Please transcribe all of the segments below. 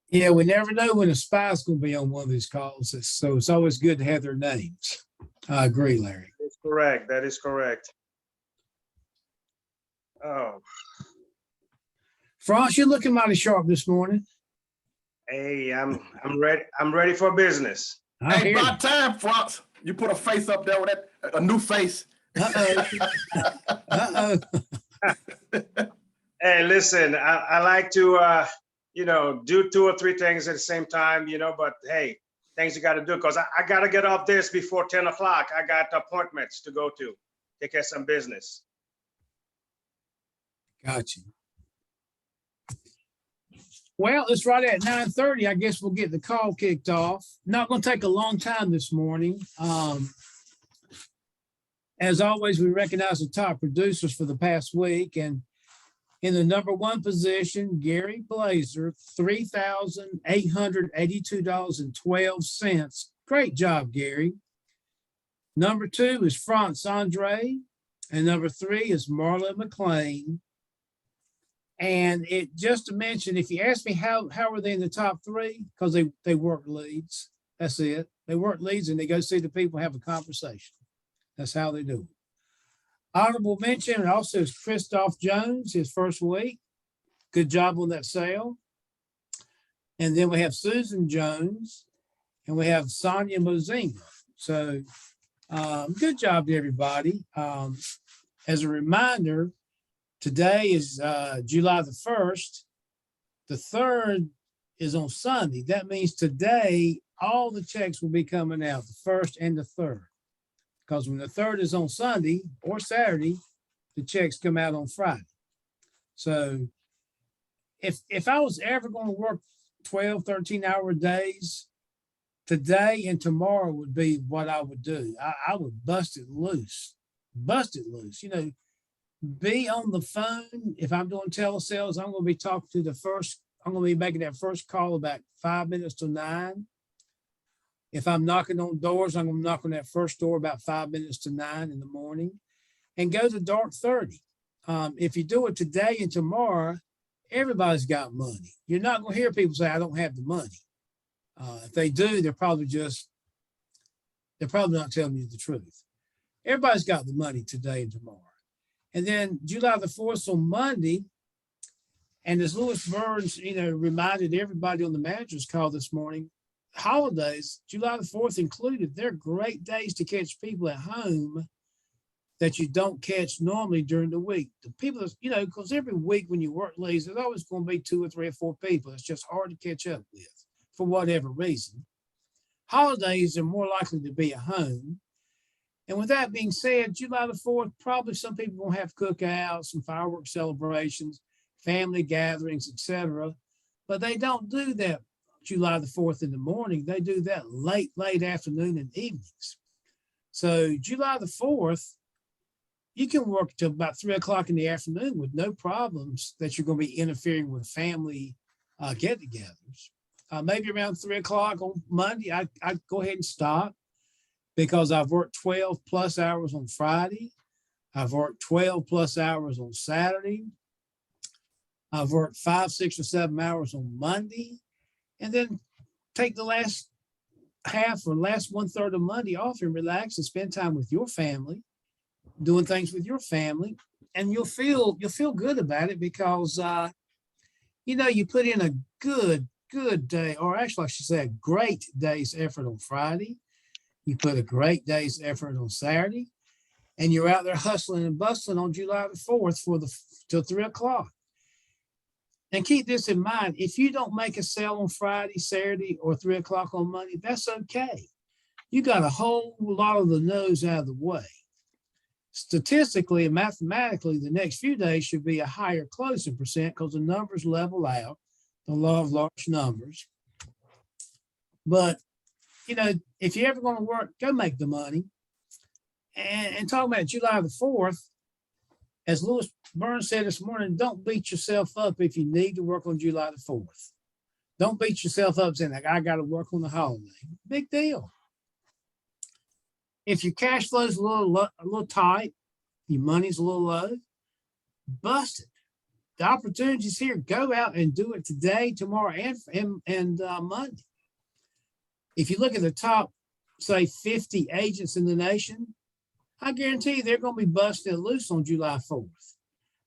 Yeah, we never know when a spy's going to be on one of these calls. So it's always good to have their names. I agree, Larry. That's correct. That is correct. Oh, France, you're looking mighty sharp this morning. hey, I'm ready. I'm ready for business. I Hey, hear you. about time, France. You put a face up there with that, a new face. Uh-oh. Uh-oh. Hey, listen, I like to do two or three things at the same time, but hey, things you got to do because I got to get off this before 10 o'clock. I got appointments to go to, take care of some business. Gotcha. Well, it's right at 9:30. I guess we'll get the call kicked off. Not going to take a long time this morning. As always, we recognize the top producers for the past week. And in the number one position, Gary Blazer, $3,882.12. Great job, Gary. Number two is France Andre. And number three is Marla McLean. And it just to mention, if you ask me how are they in the top three, because they work leads. That's it. They work leads and they go see the people, have a conversation. That's how they do it. Honorable mention also is Christoph Jones, his first week. Good job on that sale. And then we have Susan Jones and we have Sonia Mozinga. So good job to everybody. As a reminder, today is July the 1st. The 3rd is on Sunday. That means today, all the checks will be coming out, the 1st and the 3rd. Because when the 3rd is on Sunday or Saturday, the checks come out on Friday. So if I was ever going to work 12, 13-hour days, today and tomorrow would be what I would do. I would bust it loose. Be on the phone. If I'm doing telesales, I'm going to be talking to I'm going to be making that first call about 5 minutes to 9. If I'm knocking on doors, I'm going to knock on that first door about 5 minutes to 9 in the morning and go to dark 30. If you do it today and tomorrow, everybody's got money. You're not going to hear people say, I don't have the money. If they do, they're probably not telling you the truth. Everybody's got the money today and tomorrow. And then July the 4th on Monday, and as Louis Burns, reminded everybody on the manager's call this morning, holidays, July the 4th included, they're great days to catch people at home that you don't catch normally during the week. The people, because every week when you work leads, there's always going to be 2 or 3 or 4 people. It's just hard to catch up with for whatever reason. Holidays are more likely to be at home. And with that being said, July the 4th, probably some people will have cookouts, some fireworks celebrations, family gatherings, etc. But they don't do that July the 4th in the morning. They do that late afternoon and evenings. So July the 4th, you can work till about 3 o'clock in the afternoon with no problems that you're going to be interfering with family get-togethers. Maybe around 3 o'clock on Monday, I'd go ahead and stop because I've worked 12 plus hours on Friday. I've worked 12 plus hours on Saturday. I've worked 5, 6, or 7 hours on Monday. And then take the last half or last 1/3 of Monday off and relax and spend time with your family, doing things with your family, and you'll feel good about it because you put in a good day, or actually I should say a great day's effort on Friday. You put a great day's effort on Saturday, and you're out there hustling and bustling on July the 4th till 3 o'clock. And keep this in mind, if you don't make a sale on Friday, Saturday, or 3 o'clock on Monday, that's okay. You got a whole lot of the no's out of the way. Statistically and mathematically, the next few days should be a higher closing percent because the numbers level out, the law of large numbers. But, if you're ever going to work, go make the money. And talking about July the 4th, as Louis Burns said this morning, don't beat yourself up if you need to work on July the 4th. Don't beat yourself up saying, I got to work on the holiday. Big deal. If your cash flow is a little tight, your money's a little low, bust it. the opportunities here, go out and do it today, tomorrow, and Monday. If you look at the top, say 50 agents in the nation, I guarantee you they're going to be busting it loose on July 4th.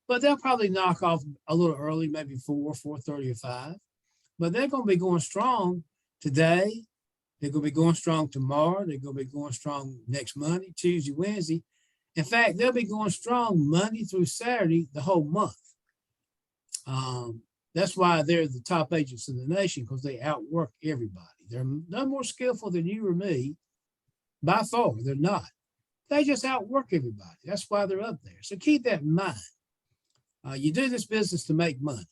But they'll probably knock off a little early, maybe 4:30 or 5. But they're going to be going strong today. They're going to be going strong tomorrow. They're going to be going strong next Monday, Tuesday, Wednesday. In fact, they'll be going strong Monday through Saturday, the whole month. That's why they're the top agents in the nation, because they outwork everybody. They're no more skillful than you or me. By far, they're not. They just outwork everybody. That's why they're up there. So keep that in mind. You do this business to make money.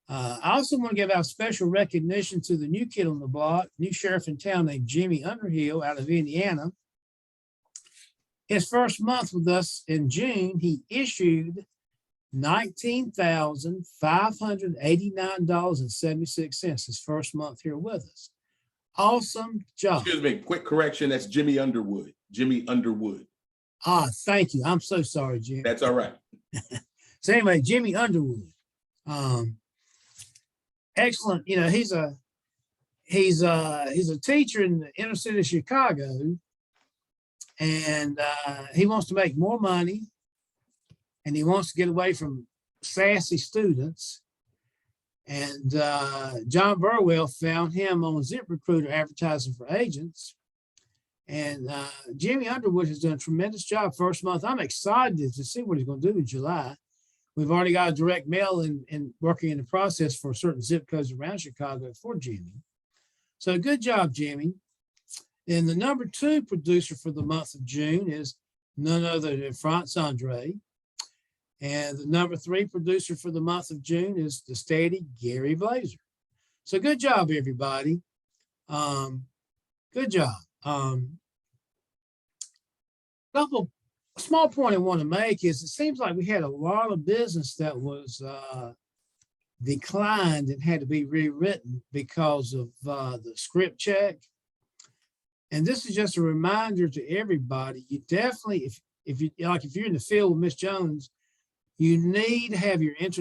I also want to give out special recognition to the new kid on the block, new sheriff in town named Jimmy Underhill out of Indiana. His first month with us in June, he issued $19,589.76 his first month here with us. Awesome job. Excuse me, quick correction. That's Jimmy Underwood. Jimmy Underwood. Thank you. I'm so sorry, Jim. That's all right. So anyway, Jimmy Underwood. Excellent. You know, he's a teacher in the inner city of Chicago, and he wants to make more money, and he wants to get away from sassy students. And John Burwell found him on ZipRecruiter advertising for agents. And Jimmy Underwood has done a tremendous job first month. I'm excited to see what he's going to do in July. We've already got a direct mail and working in the process for certain zip codes around Chicago for Jimmy. So good job, Jimmy. And the number 2 producer for the month of June is none other than France Andre. And the number 3 producer for the month of June is the steady Gary Blazer. So good job, everybody. Good job. A small point I want to make is it seems like we had a lot of business that was declined and had to be rewritten because of the script check. And this is just a reminder to everybody. You definitely, if you're in the field with Miss Jones, you need to have your your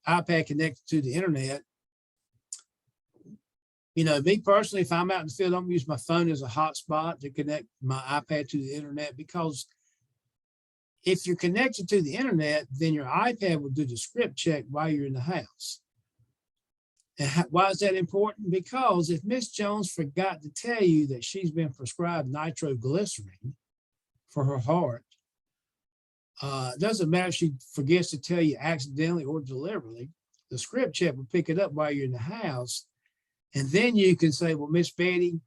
iPad connected to the internet. You know, me personally, if I'm out in the field, I'm use my phone as a hotspot to connect my iPad to the internet, because if you're connected to the internet, then your iPad will do the script check while you're in the house. And why is that important? Because if Miss Jones forgot to tell you that she's been prescribed nitroglycerin for her heart, it doesn't matter if she forgets to tell you accidentally or deliberately, the script check will pick it up while you're in the house. And then you can say, well, Miss Betty,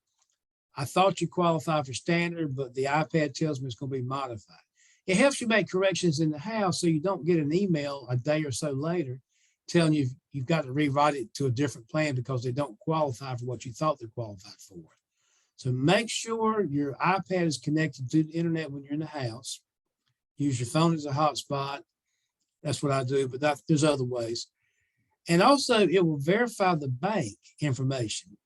I thought you qualified for standard, but the iPad tells me it's going to be modified. It helps you make corrections in the house so you don't get an email a day or so later telling you you've got to rewrite it to a different plan because they don't qualify for what you thought they're qualified for. So make sure your iPad is connected to the internet when you're in the house. Use your phone as a hotspot. That's what I do, but there's other ways. And also, it will verify the bank information.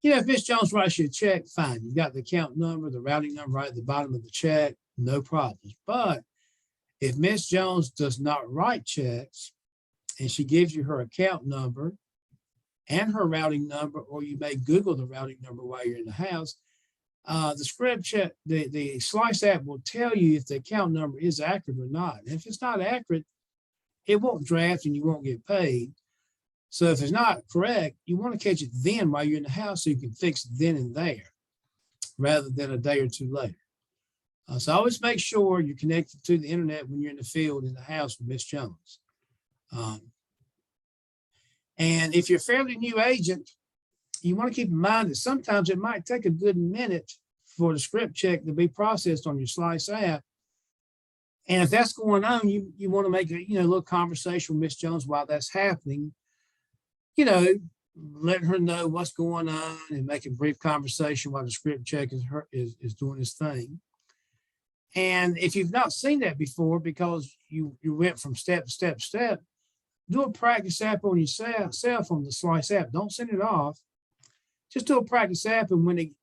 You know, if Miss Jones writes you a check, fine. You got the account number, the routing number right at the bottom of the check, no problems. But if Miss Jones does not write checks and she gives you her account number and her routing number, or you may Google the routing number while you're in the house, the script check, the Slice app will tell you if the account number is accurate or not. And if it's not accurate, it won't draft and you won't get paid. So if it's not correct, you want to catch it then while you're in the house so you can fix it then and there rather than a day or two later. So always make sure you're connected to the internet when you're in the field in the house with Miss Jones. And if you're a fairly new agent, you want to keep in mind that sometimes it might take a good minute for the script check to be processed on your Slice app. And if that's going on, you want to make a little conversation with Miss Jones while that's happening. You know, letting her know what's going on and make a brief conversation while the script check is doing its thing. And if you've not seen that before because you went from step to step to step, do a practice app on yourself on the Slice app. Don't send it off. Just do a practice app, and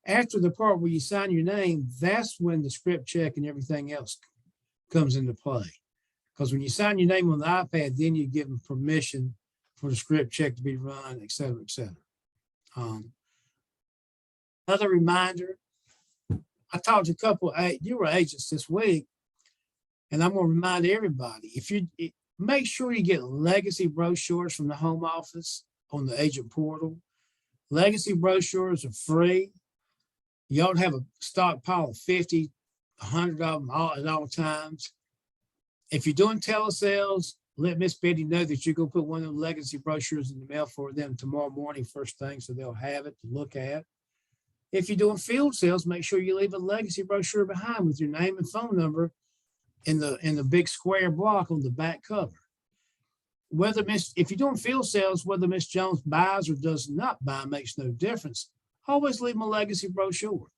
after the part where you sign your name, that's when the script check and everything else comes into play. Because when you sign your name on the iPad, then you give them permission for the script check to be run, et cetera, et cetera. Another reminder, I talked to a couple of newer agents this week, and I'm going to remind everybody, make sure you get legacy brochures from the home office on the agent portal. Legacy brochures are free. You ought to have a stockpile of 50, 100 of them at all times. If you're doing telesales, let Miss Betty know that you're going to put one of the legacy brochures in the mail for them tomorrow morning, first thing, so they'll have it to look at. If you're doing field sales, make sure you leave a legacy brochure behind with your name and phone number in the big square block on the back cover. If you're doing field sales, whether Miss Jones buys or does not buy makes no difference. Always leave them a legacy brochure.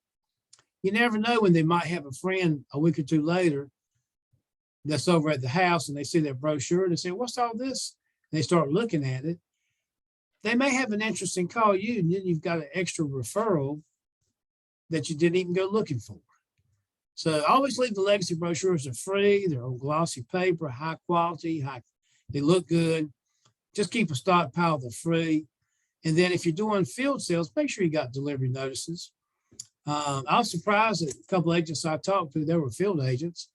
You never know when they might have a friend a week or two later that's over at the house and they see that brochure and they say, what's all this? And they start looking at it. They may have an interest in call you, and then you've got an extra referral that you didn't even go looking for. So always leave the legacy brochures. They're free. They're on glossy paper, high quality, they look good. Just keep a stockpile. They're free. And then if you're doing field sales, make sure you got delivery notices. I was surprised that a couple of agents I talked to, they were field agents.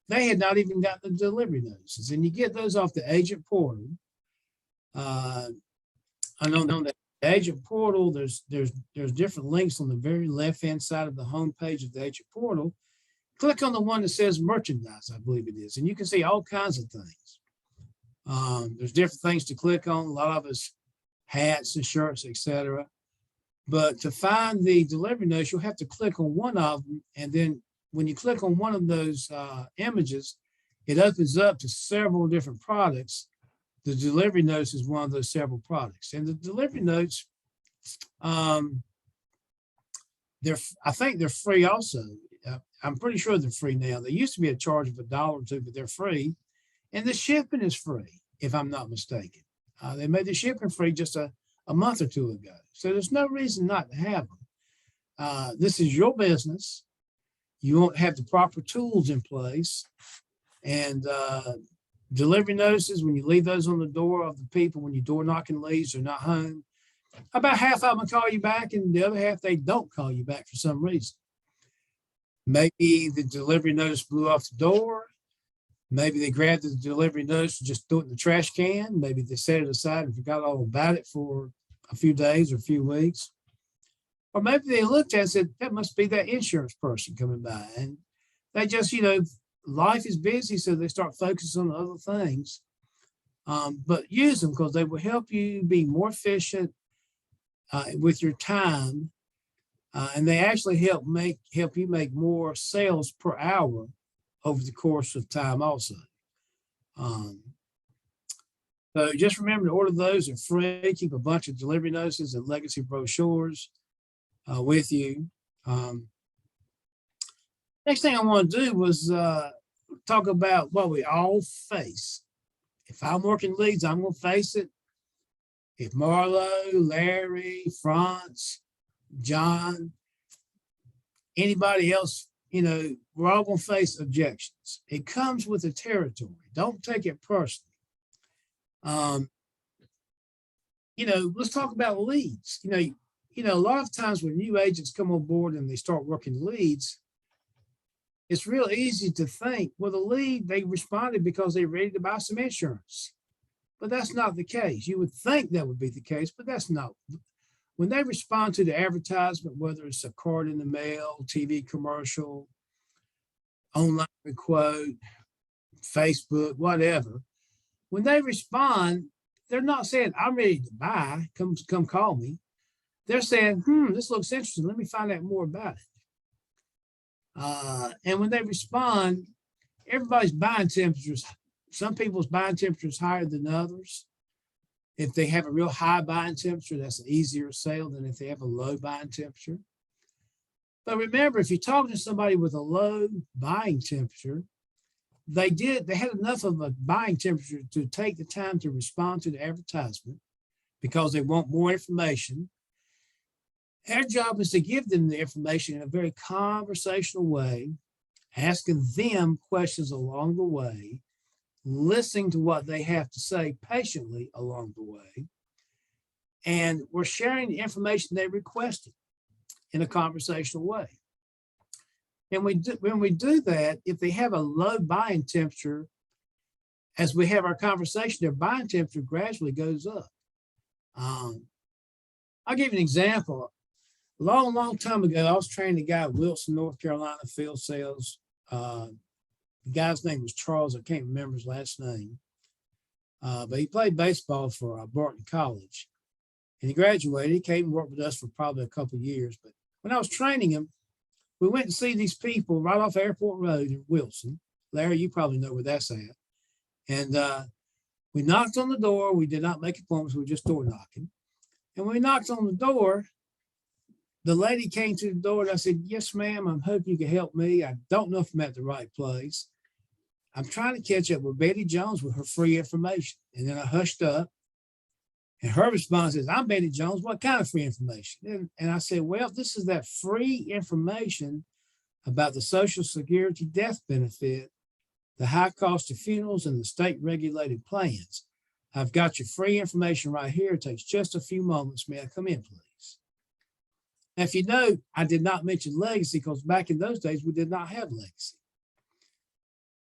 They had not even got the delivery notices, and you get those off the agent portal. I know that the agent portal, there's different links on the very left-hand side of the home page of the agent portal. Click on the one that says merchandise, I believe it is, and you can see all kinds of things. There's different things to click on. A lot of us hats and shirts, etc. But to find the delivery notice, you'll have to click on one of them, and then when you click on one of those images, it opens up to several different products. The delivery notice is one of those several products. And the delivery notes, I think they're free also. I'm pretty sure they're free now. They used to be a charge of $1 or $2, but they're free. And the shipping is free, if I'm not mistaken. They made the shipping free just a month or two ago. So there's no reason not to have them. This is your business. You won't have the proper tools in place. And delivery notices, when you leave those on the door of the people, when your door knocking leaves, they're not home, about half of them call you back, and the other half, they don't call you back for some reason. Maybe the delivery notice blew off the door. Maybe they grabbed the delivery notice and just threw it in the trash can. Maybe they set it aside and forgot all about it for a few days or a few weeks. Or maybe they looked at it and said, that must be that insurance person coming by. And they just, life is busy, so they start focusing on other things. But use them because they will help you be more efficient with your time. And they actually help you make more sales per hour over the course of time also. So just remember to order those. They're free. Keep a bunch of delivery notices and legacy brochures with you. Next thing I want to do was talk about what we all face. If I'm working leads, I'm going to face it. If Marlo, Larry, Franz, John, anybody else, we're all going to face objections. It comes with the territory. Don't take it personally. Let's talk about leads. A lot of times when new agents come on board and they start working leads, it's real easy to think, well, the lead, they responded because they're ready to buy some insurance. But that's not the case. You would think that would be the case, but that's not. When they respond to the advertisement, whether it's a card in the mail, TV commercial, online quote, Facebook, whatever, when they respond, they're not saying, I'm ready to buy, come call me. They're saying, this looks interesting. Let me find out more about it. And when they respond, everybody's buying temperatures. Some people's buying temperature is higher than others. If they have a real high buying temperature, that's an easier sale than if they have a low buying temperature. But remember, if you're talking to somebody with a low buying temperature, they had enough of a buying temperature to take the time to respond to the advertisement because they want more information. Our job is to give them the information in a very conversational way, asking them questions along the way listening to what they have to say patiently along the way. And we're sharing the information they requested in a conversational way. And when we do that, if they have a low buying temperature, as we have our conversation, their buying temperature gradually goes up. I'll give you an example. A long time ago, I was training a guy at Wilson, North Carolina, field sales. The guy's name was Charles. I can't remember his last name. But he played baseball for Barton College. And he graduated. He came and worked with us for probably a couple of years. But when I was training him, we went to see these people right off Airport Road in Wilson. Larry, you probably know where that's at. And we knocked on the door. We did not make appointments. We were just door knocking. And when we knocked on the door, the lady came to the door and I said, "Yes, ma'am, I'm hoping you can help me. I don't know if I'm at the right place. I'm trying to catch up with Betty Jones with her free information." And then I hushed up. And her response is, "I'm Betty Jones. What kind of free information?" And I said, "Well, this is that free information about the Social Security death benefit, the high cost of funerals, and the state regulated plans. I've got your free information right here. It takes just a few moments. May I come in, please?" Now, if you know, I did not mention legacy because back in those days, we did not have legacy.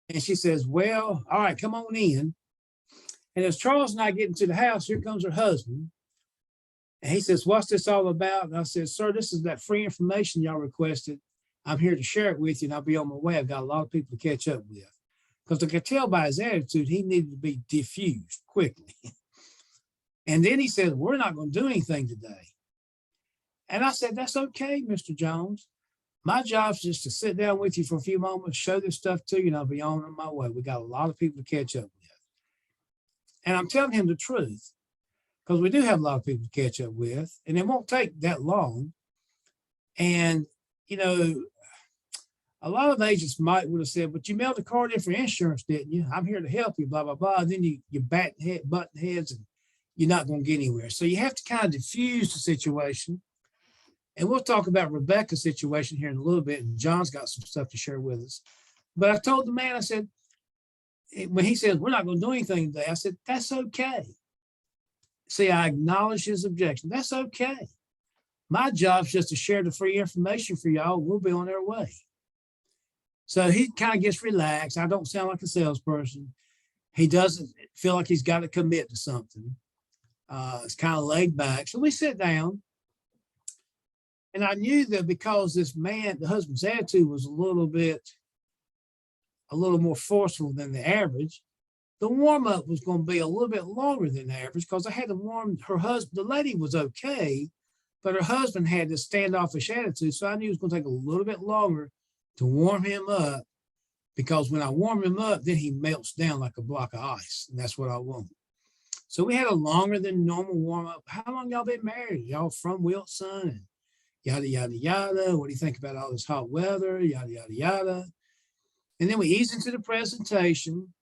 And she says, "Well, all right, come on in." And as Charles and I get into the house, here comes her husband. And he says, "What's this all about?" And I said, "Sir, this is that free information y'all requested. I'm here to share it with you, and I'll be on my way. I've got a lot of people to catch up with." Because I could tell by his attitude, he needed to be diffused quickly. And then he said, "We're not going to do anything today." And I said, "That's okay, Mr. Jones. My job is just to sit down with you for a few moments, show this stuff to you, and I'll be on my way. We got a lot of people to catch up with." And I'm telling him the truth because we do have a lot of people to catch up with, and it won't take that long. And, you know, a lot of agents might would have said, "But you mailed the card in for insurance, didn't you? I'm here to help you, blah, blah, blah." And then you button heads and you're not going to get anywhere. So you have to kind of diffuse the situation. And we'll talk about Rebecca's situation here in a little bit. And John's got some stuff to share with us. But I told the man, I said, when he says, "We're not going to do anything today," I said, "That's okay." See, I acknowledge his objection. That's okay. My job is just to share the free information for y'all. We'll be on our way. So he kind of gets relaxed. I don't sound like a salesperson. He doesn't feel like he's got to commit to something. It's kind of laid back. So we sit down. And I knew that because this man, the husband's attitude was a little more forceful than the average, the warm up was going to be a little bit longer than the average because I had to warm her husband. The lady was okay, but her husband had this standoffish attitude. So I knew it was going to take a little bit longer to warm him up because when I warm him up, then he melts down like a block of ice. And that's what I want. So we had a longer than normal warm up. "How long y'all been married? Y'all from Wilson?" And yada, yada, yada. "What do you think about all this hot weather?" Yada, yada, yada. And then we ease into the presentation.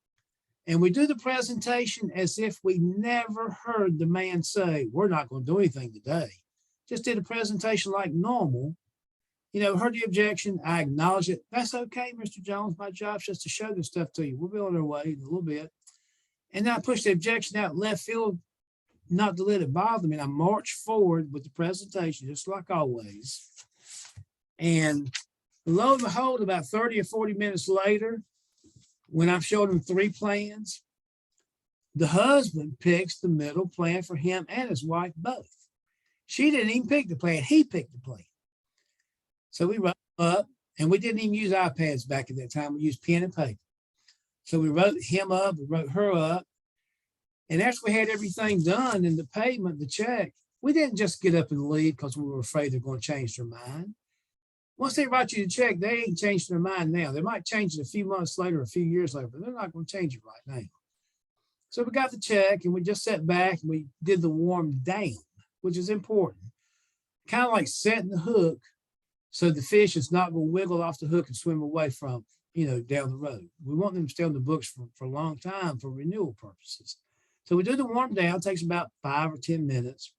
And we do the presentation as if we never heard the man say, "We're not going to do anything today." Just did a presentation like normal. You know, heard the objection. I acknowledge it. "That's okay, Mr. Jones. My job's just to show this stuff to you. We'll be on our way in a little bit." And then I pushed the objection out left field, not to let it bother me. And I marched forward with the presentation, just like always. And lo and behold, about 30 or 40 minutes later, when I've showed him 3 plans, the husband picks the middle plan for him and his wife both. She didn't even pick the plan. He picked the plan. So we wrote up, and we didn't even use iPads back at that time. We used pen and paper. So we wrote him up, we wrote her up. And after we had everything done and the payment, the check, we didn't just get up and leave because we were afraid they're going to change their mind. Once they write you the check, they ain't changed their mind now. They might change it a few months later, a few years later, but they're not going to change it right now. So we got the check and we just sat back and we did the warm down, which is important. Kind of like setting the hook so the fish is not going to wiggle off the hook and swim away from, down the road. We want them to stay on the books for a long time for renewal purposes. So we do the warm down, it takes about 5 or 10 minutes.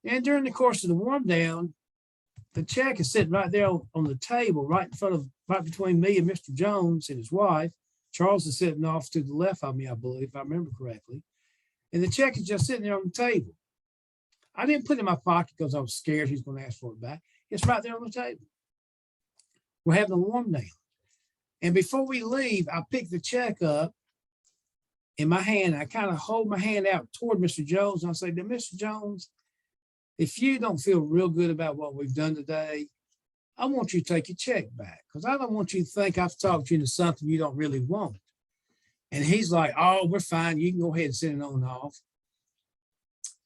And during the course of the warm down, the check is sitting right there on the table, right between me and Mr. Jones and his wife. Charles is sitting off to the left of me, I believe, if I remember correctly. And the check is just sitting there on the table. I didn't put it in my pocket because I was scared he's going to ask for it back. It's right there on the table. We're having a warm down. And before we leave, I pick the check up in my hand. I kind of hold my hand out toward Mr. Jones. And I say to Mr. Jones, if you don't feel real good about what we've done today, I want you to take your check back because I don't want you to think I've talked you into something you don't really want. And he's like, oh, we're fine. You can go ahead and send it on off.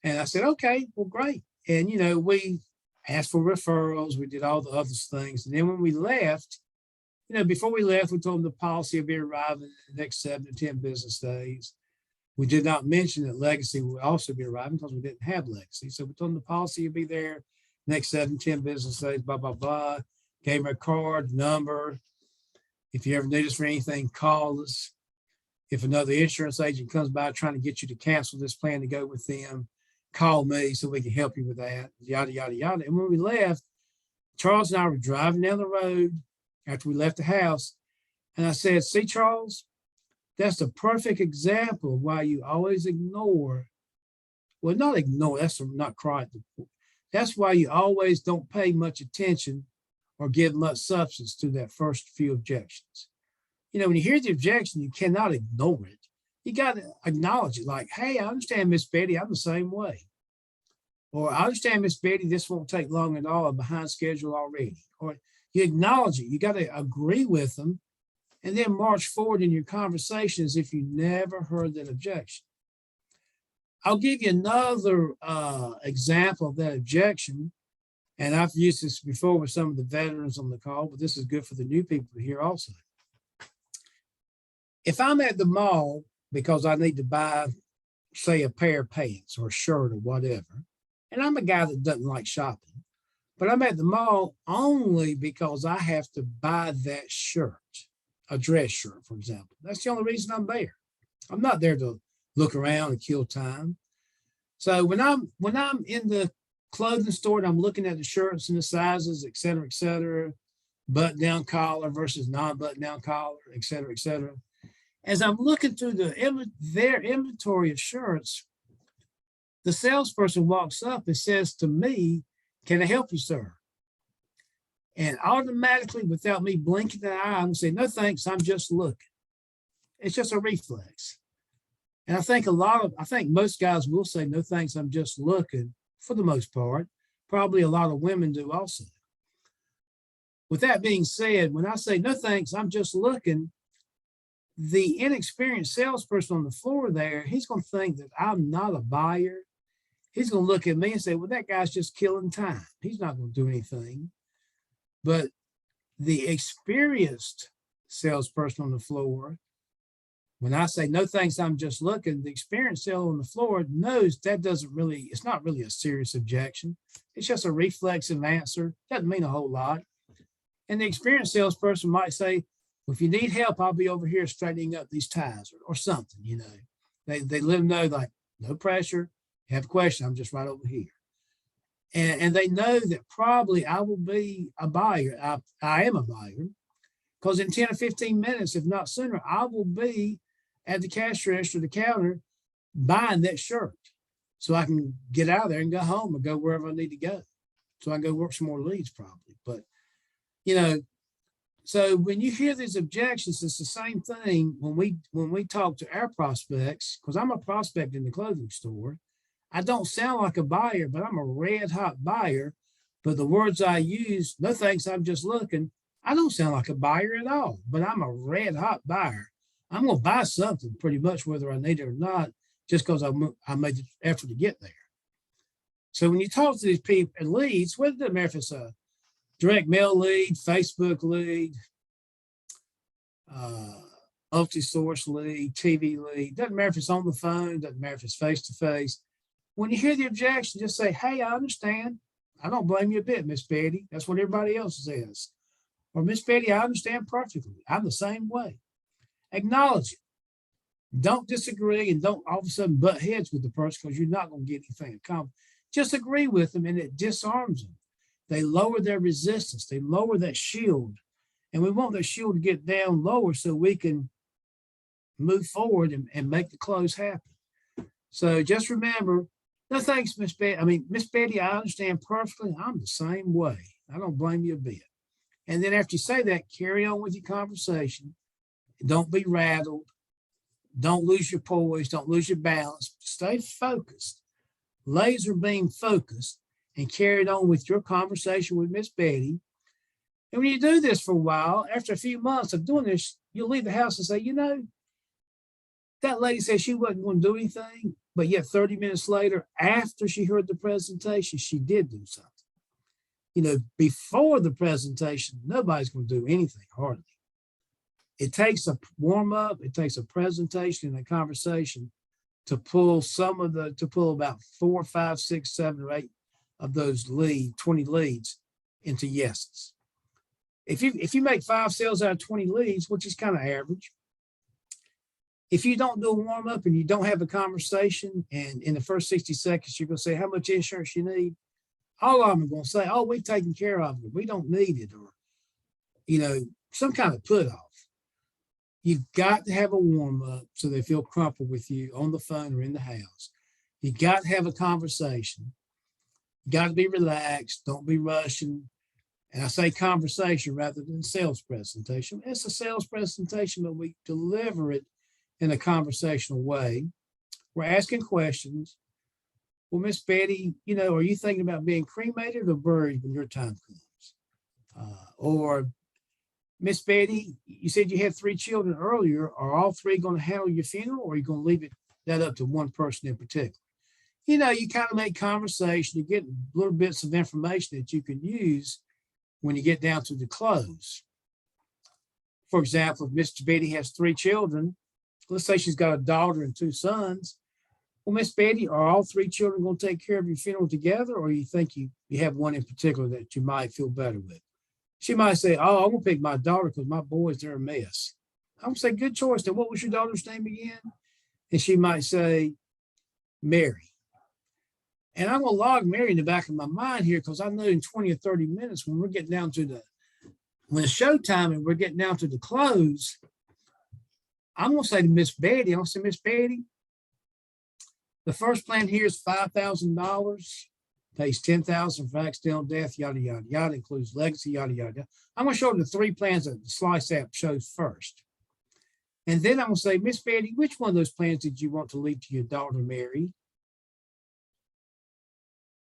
And I said, okay, well, great. And, you know, we asked for referrals. We did all the other things. And then when we left, you know, before we left, we told them the policy will be arriving in the next 7 to 10 business days. We did not mention that Legacy will also be arriving because we didn't have Legacy. So we told them the policy will be there next 7 to 10 business days, blah, blah, blah. Gave them a card, number. If you ever need us for anything, call us. If another insurance agent comes by trying to get you to cancel this plan to go with them, call me so we can help you with that, yada, yada, yada. And when we left, Charles and I were driving down the road after we left the house. And I said, see, Charles, that's the perfect example of why you always ignore. Well, not ignore, that's not correct. That's why you always don't pay much attention or give much substance to that first few objections. You know, when you hear the objection, you cannot ignore it. You got to acknowledge it like, hey, I understand, Miss Betty, I'm the same way. Or I understand, Miss Betty, this won't take long at all. I'm behind schedule already. Or you acknowledge it. You got to agree with them and then march forward in your conversation as if you never heard that objection. I'll give you another example of that objection. And I've used this before with some of the veterans on the call, but this is good for the new people to hear also. If I'm at the mall because I need to buy, say, a pair of pants or a shirt or whatever, and I'm a guy that doesn't like shopping, but I'm at the mall only because I have to buy that shirt, a dress shirt, for example. That's the only reason I'm there. I'm not there to look around and kill time. So when I'm in the clothing store and I'm looking at the shirts and the sizes, et cetera, button-down collar versus non-button-down collar, et cetera, as I'm looking through their inventory of shirts, the salesperson walks up and says to me, can I help you, sir? And automatically, without me blinking an eye, I'm going to say, no, thanks, I'm just looking. It's just a reflex. And I think most guys will say, no, thanks, I'm just looking for the most part. Probably a lot of women do also. With that being said, when I say, no, thanks, I'm just looking, the inexperienced salesperson on the floor there, he's going to think that I'm not a buyer. He's going to look at me and say, well, that guy's just killing time. He's not going to do anything. But the experienced salesperson on the floor, when I say, no, thanks, I'm just looking, the experienced seller on the floor knows that it's not really a serious objection. It's just a reflexive answer. Doesn't mean a whole lot. And the experienced salesperson might say, well, if you need help, I'll be over here straightening up these ties or something, you know. They let them know, like, no pressure. You have a question, I'm just right over here. And they know that probably I will be a buyer. I am a buyer because in 10 or 15 minutes, if not sooner, I will be at the cash register, the counter, buying that shirt so I can get out of there and go home or go wherever I need to go. So I can go work some more leads probably. But, you know, so when you hear these objections, it's the same thing when we talk to our prospects, because I'm a prospect in the clothing store. I don't sound like a buyer, but I'm a red hot buyer. But the words I use, no thanks, I'm just looking. I don't sound like a buyer at all, but I'm a red hot buyer. I'm going to buy something pretty much whether I need it or not, just because I made the effort to get there. So when you talk to these people and leads, whether it doesn't matter if it's a direct mail lead, Facebook lead, multi-source lead, TV lead, doesn't matter if it's on the phone, doesn't matter if it's face-to-face. When you hear the objection, just say, hey, I understand. I don't blame you a bit, Miss Betty. That's what everybody else says. Or Miss Betty, I understand perfectly. I'm the same way. Acknowledge it. Don't disagree and don't all of a sudden butt heads with the person because you're not going to get anything accomplished. Just agree with them and it disarms them. They lower their resistance. They lower that shield. And we want that shield to get down lower so we can move forward and make the close happen. So just remember, no thanks, Miss Betty. I mean, Miss Betty, I understand perfectly. I'm the same way. I don't blame you a bit. And then after you say that, carry on with your conversation. Don't be rattled. Don't lose your poise. Don't lose your balance. Stay focused, laser beam focused, and carry it on with your conversation with Miss Betty. And when you do this for a while, after a few months of doing this, you'll leave the house and say, you know, that lady said she wasn't going to do anything, but yet 30 minutes later, after she heard the presentation, she did do something. You know, before the presentation, nobody's going to do anything, hardly. It takes a warm up, it takes a presentation and a conversation to pull about 4, 5, 6, 7, or 8 of those 20 leads into yeses. If you make 5 sales out of 20 leads, which is kind of average, if you don't do a warm up and you don't have a conversation, and in the first 60 seconds, you're going to say how much insurance you need, all of them are going to say, oh, we've taken care of it. We don't need it, or, you know, some kind of put off. You've got to have a warm up so they feel comfortable with you on the phone or in the house. You got to have a conversation. You got to be relaxed. Don't be rushing. And I say conversation rather than sales presentation. It's a sales presentation, but we deliver it in a conversational way. We're asking questions. Well, Miss Betty, you know, are you thinking about being cremated or buried when your time comes? Or Miss Betty, you said you had 3 children earlier. Are all 3 going to handle your funeral, or are you going to leave that up to one person in particular? You know, you kind of make conversation, you get little bits of information that you can use when you get down to the close. For example, if Mr. Betty has 3 children, let's say she's got a daughter and 2 sons. Well, Miss Betty, are all 3 children going to take care of your funeral together, or you think you have one in particular that you might feel better with? She might say, oh, I'm going to pick my daughter because my boys, they're a mess. I'm going to say, good choice. Then what was your daughter's name again? And she might say, Mary. And I'm going to log Mary in the back of my mind here, because I know in 20 or 30 minutes, when we're getting down to when it's showtime and we're getting down to the close, I'm going to say to Miss Betty, I'm going to say, Miss Betty, the first plan here is $5,000. Pays $10,000 for accidental death, yada, yada, yada, includes legacy, yada, yada. I'm going to show them the 3 plans that the Slice app shows first. And then I'm going to say, Miss Betty, which one of those plans did you want to leave to your daughter, Mary?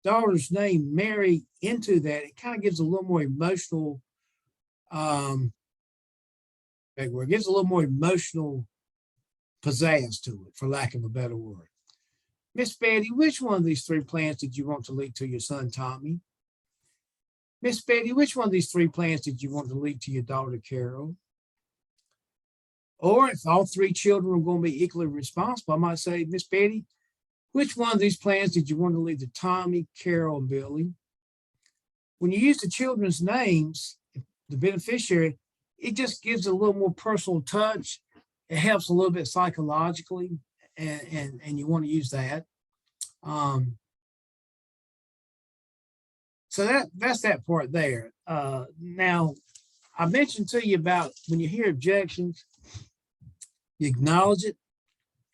Daughter's name, Mary, into that, it kind of gives a little more emotional, it gives a little more emotional pizzazz to it, for lack of a better word. Miss Betty, which one of these 3 plans did you want to leave to your son, Tommy? Miss Betty, which one of these 3 plans did you want to leave to your daughter, Carol? Or if all 3 children are going to be equally responsible, I might say, Miss Betty, which one of these plans did you want to leave to Tommy, Carol, and Billy? When you use the children's names, the beneficiary, it just gives a little more personal touch. It helps a little bit psychologically. And you want to use that. So that's that part there. Now, I mentioned to you about when you hear objections, you acknowledge it,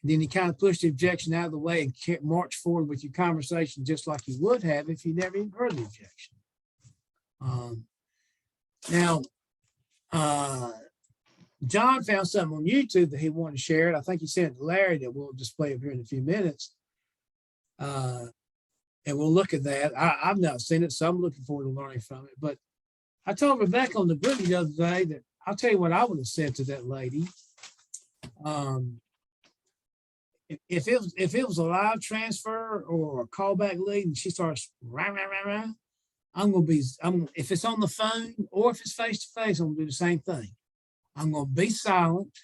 and then you kind of push the objection out of the way and march forward with your conversation just like you would have if you never even heard the objection. John found something on YouTube that he wanted to share it. I think he sent it to Larry that we'll display it here in a few minutes. And we'll look at that. I've not seen it, so I'm looking forward to learning from it. But I told Rebecca on the boogie the other day that I'll tell you what I would have said to that lady. If it was a live transfer or a callback lead and she starts rah, if it's on the phone or if it's face to face, I'm gonna do the same thing. I'm going to be silent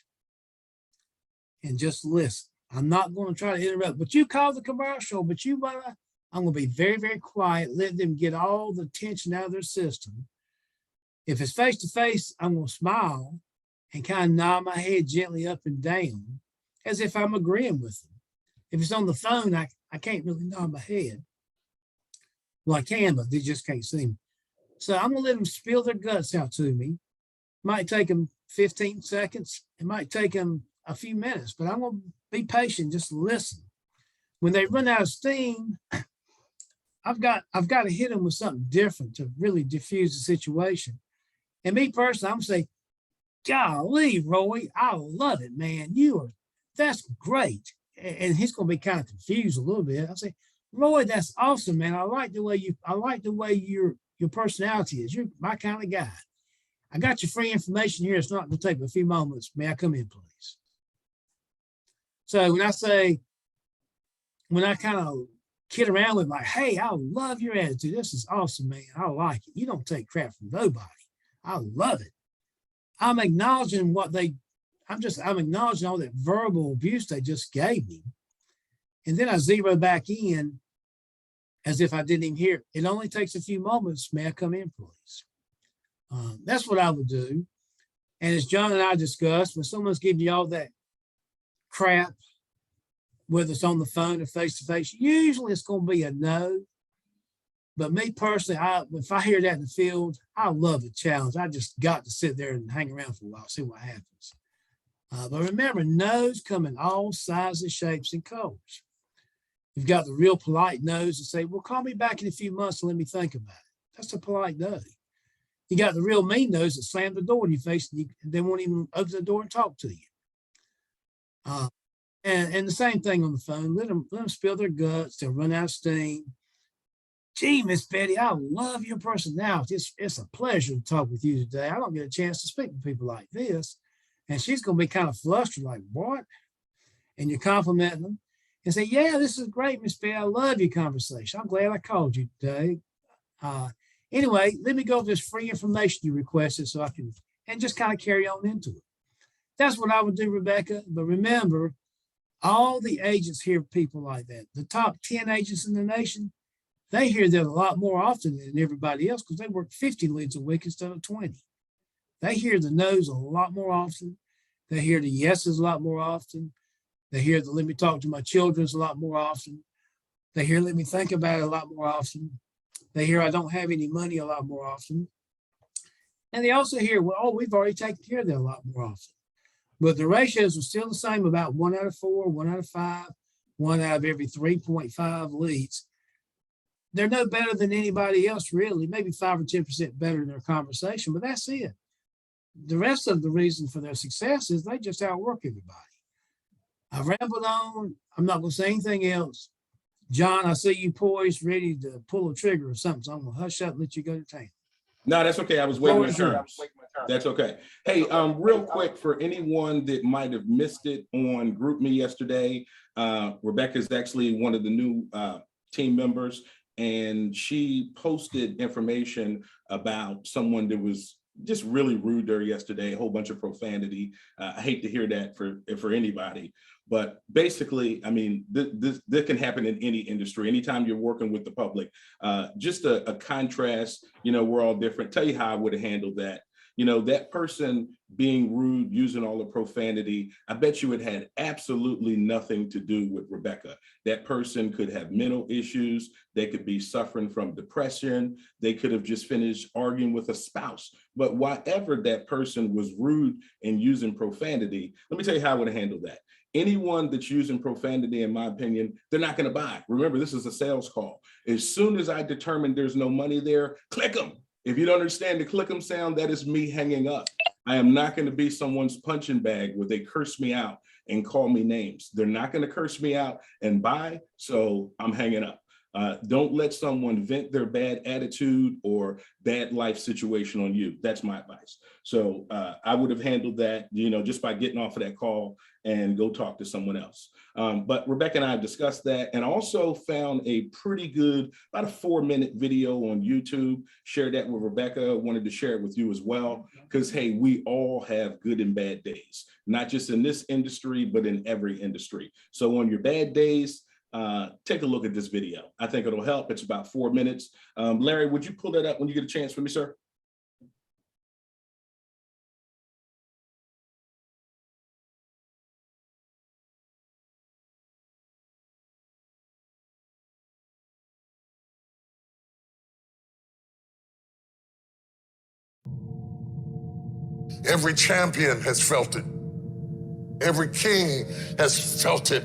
and just listen. I'm not going to try to interrupt, but you call the commercial, but I'm going to be very, very quiet, let them get all the tension out of their system. If it's face to face, I'm going to smile and kind of nod my head gently up and down as if I'm agreeing with them. If it's on the phone, I can't really nod my head. Well, I can, but they just can't see me. So I'm going to let them spill their guts out to me. Might take them 15 seconds. It might take them a few minutes, but I'm going to be patient, just listen. When they run out of steam, I've got to hit them with something different to really diffuse the situation. And me personally, I'm gonna say, golly, Roy, I love it, man. That's great. And he's gonna be kind of confused a little bit. I say, Roy, that's awesome, man. I like the way your personality is. You're my kind of guy. I got your free information here. It's not gonna take a few moments. May I come in, please? So when I kind of kid around with like, hey, I love your attitude. This is awesome, man. I like it. You don't take crap from nobody. I love it. I'm acknowledging I'm acknowledging all that verbal abuse they just gave me. And then I zero back in as if I didn't even hear it. It only takes a few moments. May I come in, please? That's what I would do. And as John and I discussed, when someone's giving you all that crap, whether it's on the phone or face to face, usually it's going to be a no. But me personally, if I hear that in the field, I love the challenge. I just got to sit there and hang around for a while, see what happens. But remember, no's come in all sizes, shapes, and colors. You've got the real polite no's that say, well, call me back in a few months and let me think about it. That's a polite no. You got the real mean no's that slam the door in your face and they won't even open the door and talk to you. And the same thing on the phone. Let them spill their guts. They'll run out of steam. Gee, Miss Betty, I love your personality. It's a pleasure to talk with you today. I don't get a chance to speak with people like this. And she's going to be kind of flustered, like, what? And you're complimenting them and say, yeah, this is great, Miss Betty. I love your conversation. I'm glad I called you today. Anyway, let me go over this free information you requested so I can, and just kind of carry on into it. That's what I would do, Rebecca. But remember, all the agents hear people like that. The top 10 agents in the nation, they hear that a lot more often than everybody else because they work 50 leads a week instead of 20. They hear the no's a lot more often. They hear the yeses a lot more often. They hear the let me talk to my children a lot more often. They hear let me think about it a lot more often. They hear I don't have any money a lot more often. And they also hear, well, oh, we've already taken care of that a lot more often. But the ratios are still the same, about 1 out of 4, 1 out of 5, 1 out of every 3.5 leads. They're no better than anybody else, really, maybe 5 or 10% better in their conversation, but that's it. The rest of the reason for their success is they just outwork everybody. I've rambled on. I'm not going to say anything else. John, I see you poised, ready to pull a trigger or something, so I'm going to hush up and let you go to town. No, that's okay. I was waiting my turn. That's okay. Hey, real quick, for anyone that might have missed it on GroupMe yesterday, Rebecca is actually one of the new team members, and she posted information about someone that was just really rude to her yesterday, a whole bunch of profanity. I hate to hear that for anybody, but basically, I mean, this can happen in any industry. Anytime you're working with the public, just a contrast, you know, we're all different. Tell you how I would have handled that. You know, that person being rude, using all the profanity, I bet you it had absolutely nothing to do with Rebecca. That person could have mental issues. They could be suffering from depression. They could have just finished arguing with a spouse. But whatever that person was rude and using profanity, let me tell you how I would have handled that. Anyone that's using profanity, in my opinion, they're not going to buy. Remember, this is a sales call. As soon as I determine there's no money there, click them. If you don't understand the click them sound, that is me hanging up. I am not going to be someone's punching bag where they curse me out and call me names. They're not going to curse me out and buy, so I'm hanging up. Don't let someone vent their bad attitude or bad life situation on you. That's my advice. So I would have handled that, you know, just by getting off of that call and go talk to someone else. But Rebecca and I have discussed that, and also found a pretty good, about a 4-minute video on YouTube. Shared that with Rebecca. Wanted to share it with you as well, because hey, we all have good and bad days, not just in this industry, but in every industry. So on your bad days, take a look at this video. I think it'll help. It's about 4 minutes. Larry, would you pull that up when you get a chance for me, sir? Every champion has felt it. Every king has felt it.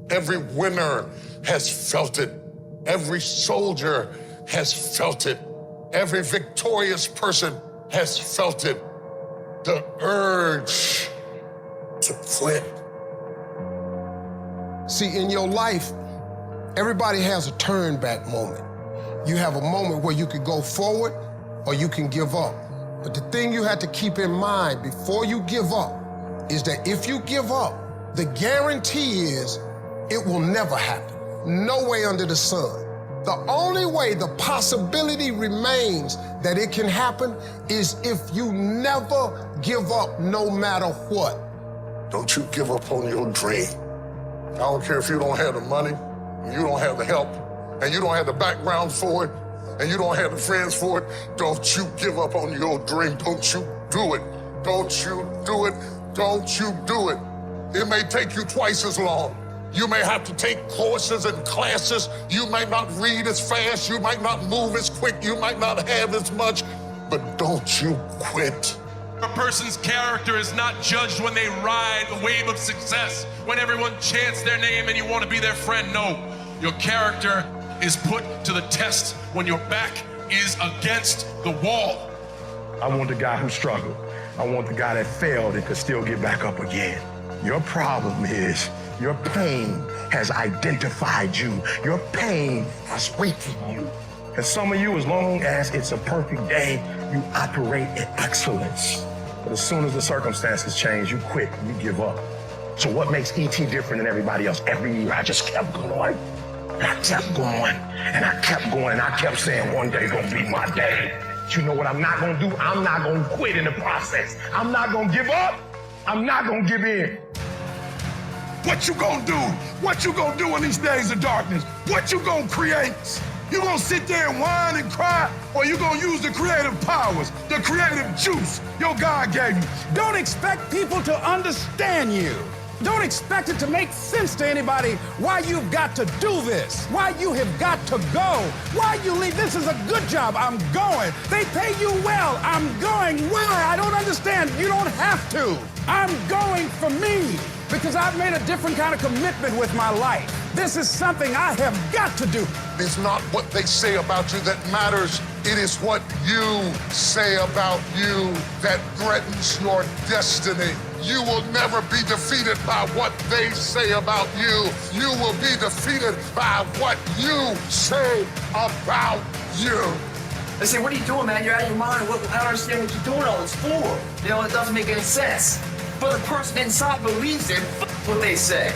Every winner has felt it. Every soldier has felt it. Every victorious person has felt it. The urge to quit. See, in your life, everybody has a turn back moment. You have a moment where you can go forward or you can give up. But the thing you have to keep in mind before you give up is that if you give up, the guarantee is it will never happen. No way under the sun. The only way the possibility remains that it can happen is if you never give up no matter what. Don't you give up on your dream. I don't care if you don't have the money, you don't have the help, and you don't have the background for it, and you don't have the friends for it. Don't you give up on your dream. Don't you do it. Don't you do it. Don't you do it. It may take you twice as long. You may have to take courses and classes. You might not read as fast. You might not move as quick. You might not have as much, but don't you quit. A person's character is not judged when they ride the wave of success, when everyone chants their name and you want to be their friend. No, your character is put to the test when your back is against the wall. I want the guy who struggled. I want the guy that failed and could still get back up again. Your problem is your pain has identified you. Your pain has weighted you. And some of you, as long as it's a perfect day, you operate in excellence. But as soon as the circumstances change, you quit, you give up. So what makes E.T. different than everybody else? Every year I just kept going. And I kept going, and I kept going, and I kept saying one day gonna be my day. But you know what I'm not gonna do? I'm not gonna quit in the process. I'm not gonna give up. I'm not gonna give in. What you gonna do? What you gonna do in these days of darkness? What you gonna create? You gonna sit there and whine and cry, or you gonna use the creative powers, the creative juice your God gave you? Don't expect people to understand you. Don't expect it to make sense to anybody why you've got to do this, why you have got to go, why you leave. This is a good job. I'm going. They pay you well. I'm going. Why? I don't understand. You don't have to. I'm going for me because I've made a different kind of commitment with my life. This is something I have got to do. It's not what they say about you that matters. It is what you say about you that threatens your destiny. You will never be defeated by what they say about you. You will be defeated by what you say about you. They say, what are you doing, man? You're out of your mind. I don't understand what you're doing all this for. You know, it doesn't make any sense. But the person inside believes it. What they say.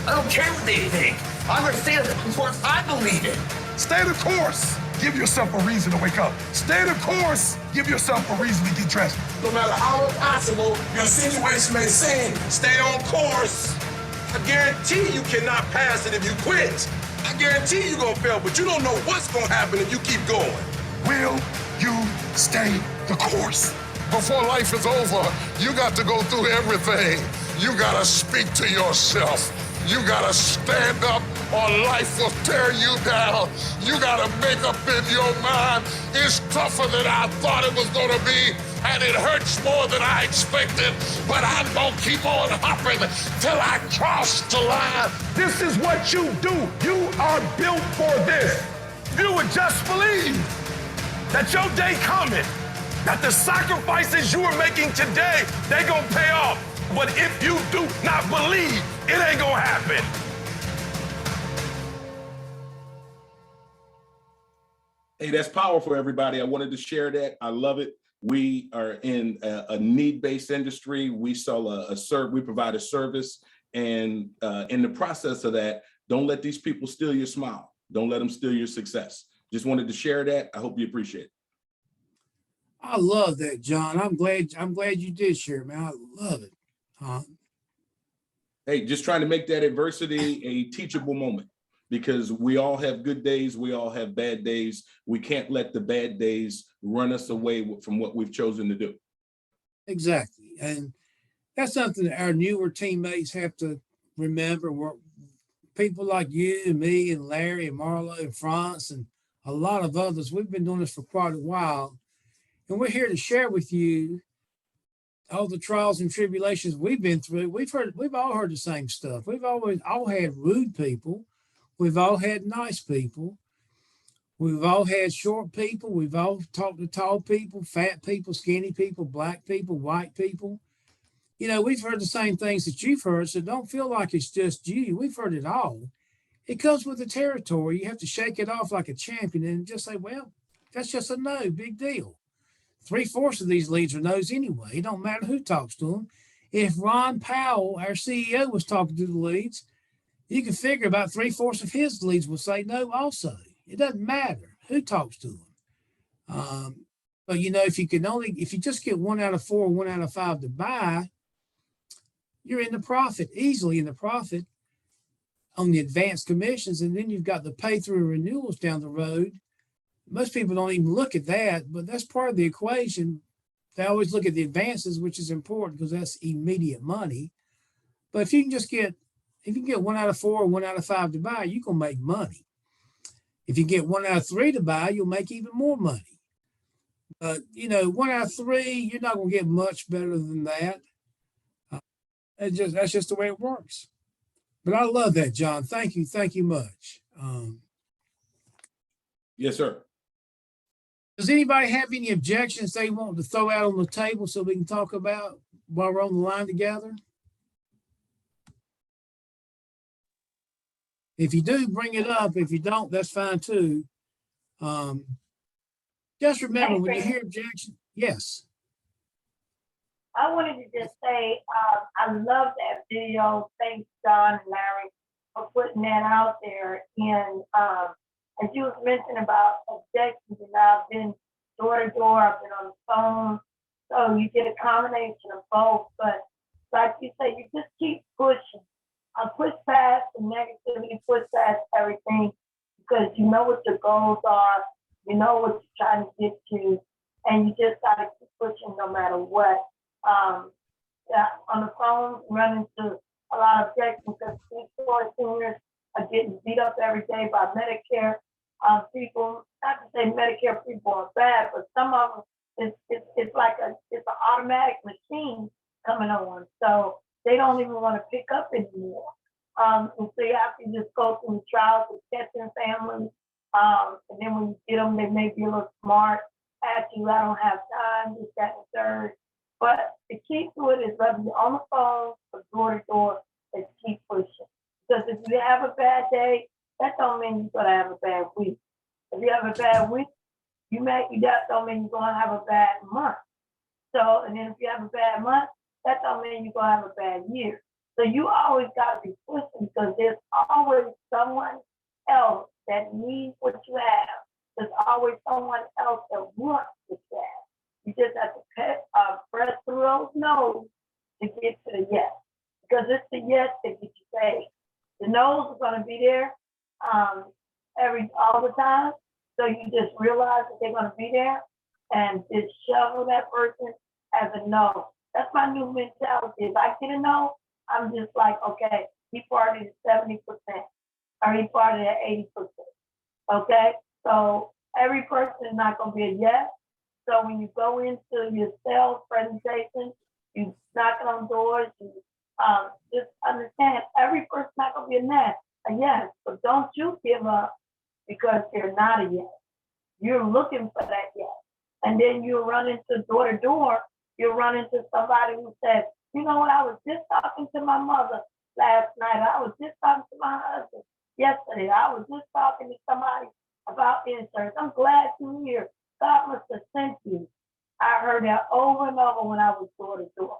I don't care what they think. I'm going to stay the course. I believe it. Stay the course. Give yourself a reason to wake up. Stay the course. Give yourself a reason to get dressed. No matter how impossible your situation may seem, stay on course. I guarantee you cannot pass it if you quit. I guarantee you're gonna fail, but you don't know what's gonna happen if you keep going. Will you stay the course? Before life is over, you got to go through everything. You got to speak to yourself. You got to stand up or life will tear you down. You got to make up in your mind. It's tougher than I thought it was going to be, and it hurts more than I expected, but I'm going to keep on hopping till I cross the line. This is what you do. You are built for this. You would just believe that your day coming, that the sacrifices you are making today, they gonna pay off. But if you do not believe, it ain't gonna happen. Hey, that's powerful, everybody. I wanted to share that. I love it. We are in a need-based industry. We sell we provide a service, and in the process of that, don't let these people steal your smile. Don't let them steal your success. Just wanted to share that. I hope you appreciate it. I love that, John. I'm glad you did share, man. I love it. Hey, just trying to make that adversity a teachable moment, because we all have good days. We all have bad days. We can't let the bad days run us away from what we've chosen to do. Exactly. And that's something that our newer teammates have to remember. People like you and me and Larry and Marlo and France and a lot of others, we've been doing this for quite a while. And we're here to share with you all the trials and tribulations we've been through, we've all heard the same stuff. We've always all had rude people. We've all had nice people. We've all had short people. We've all talked to tall people, fat people, skinny people, black people, white people. You know, we've heard the same things that you've heard, so don't feel like it's just you. We've heard it all. It comes with the territory. You have to shake it off like a champion and just say, well, that's just a no, big deal. 3/4 of these leads are no's anyway. It don't matter who talks to them. If Ron Powell, our CEO, was talking to the leads, you can figure about 3/4 of his leads will say no also. It doesn't matter who talks to them. But you know, if you just get 1 out of 4, 1 out of 5 to buy, you're in the profit, easily in the profit on the advanced commissions. And then you've got the pay through renewals down the road. Most people don't even look at that, but that's part of the equation. They always look at the advances, which is important because that's immediate money. But if you can get 1 out of 4 or 1 out of 5 to buy, you're going to make money. If you get 1 out of 3 to buy, you'll make even more money. But, you know, 1 out of 3, you're not going to get much better than that. That's just the way it works. But I love that, John. Thank you much. Yes, sir. Does anybody have any objections they want to throw out on the table so we can talk about while we're on the line together? If you do, bring it up. If you don't, that's fine too. Just remember when you hear objection, yes. I wanted to just say, I love that video. Thanks, John and Larry, for putting that out there. And as you was mentioning about objections, and I've been door to door, I've been on the phone, so you get a combination of both. But like you say, you just keep pushing. Push past the negativity, push past everything, because you know what your goals are, you know what you're trying to get to, and you just got to keep pushing no matter what. On the phone, run into a lot of objections because seniors are getting beat up every day by Medicare people. Not to say Medicare people are bad, but some of them, it's like it's an automatic machine coming on. So they don't even want to pick up anymore. And so you have to just go through the trials of catching families. And then when you get them, they may be a little smart at you. I don't have time, this, that, and third. But the key to it is whether you're on the phone or door to door, is keep pushing. Because if you have a bad day, that don't mean you're gonna have a bad week. If you have a bad week, that don't mean you're gonna have a bad month. So, and then if you have a bad month, that don't mean you're gonna have a bad year. So you always gotta be pushing because there's always someone else that needs what you have. There's always someone else that wants what you have. You just have to press through those no's to get to the yes. Because it's the yes that gets you paid. The no's are gonna be there all the time. So you just realize that they're gonna be there and just shovel that person as a no. That's my new mentality. If I get a no, I'm just like, okay, he part of the 70%, or he part of the 80%. Okay? So every person is not gonna be a yes. So when you go into your sales presentation, you knocking on doors, you just understand every person's not gonna be a yes, but don't you give up because they're not a yes. You're looking for that yes. And then you run into door to door, you run into somebody who says, you know what, I was just talking to my mother last night. I was just talking to my husband yesterday. I was just talking to somebody about insurance. I'm glad you're here. God must have sent you. I heard that over and over when I was door to door.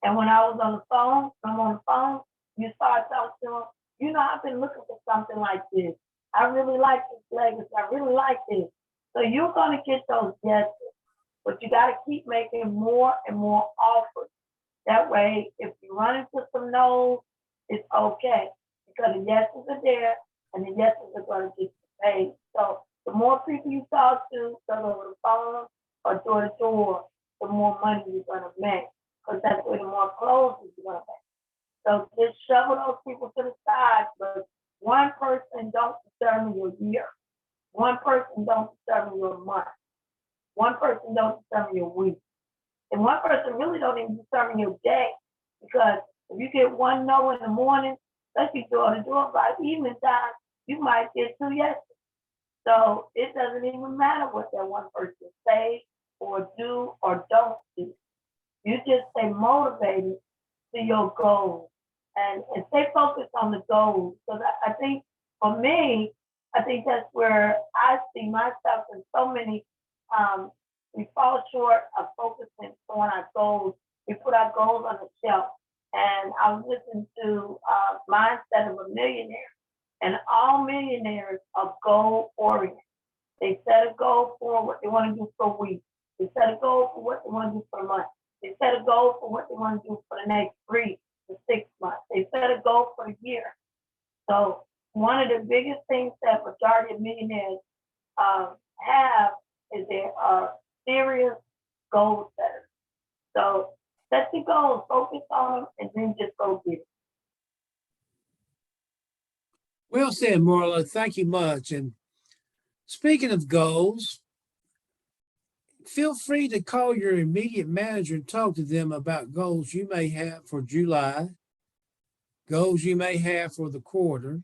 And when I was on the phone, you start talking to them. You know, I've been looking for something like this. I really like this legacy. I really like this. So you're going to get those yeses, but you got to keep making more and more offers. That way, if you run into some no's, it's okay because the yeses are there and the yeses are going to get you paid. So the more people you talk to, whether over the phone or door to door, the more money you're going to make because that's where the more closes you're going to make. So just shovel those people to the side, but one person don't determine your year. One person don't determine your month. One person don't determine your week. And one person really don't even determine your day, because if you get one no in the morning, let's be doing by evening time, you might get two yeses. So it doesn't even matter what that one person say or do or don't do. You just stay motivated to your goals and stay focused on the goals. So that, I think for me, I think that's where I see myself in so many, we fall short of focusing on our goals. We put our goals on the shelf. And I was listening to Mindset of a Millionaire, and all millionaires are goal oriented. They set a goal for what they want to do for a week. They set a goal for what they want to do for a month. They set a goal for what they want to do for the next 3 to 6 months. They set a goal for a year. So one of the biggest things that majority of millionaires have is they are serious goal setters. So set your goals, focus on them, and then just go get it. Well said, Marla. Thank you much. And speaking of goals, feel free to call your immediate manager and talk to them about goals you may have for July, goals you may have for the quarter,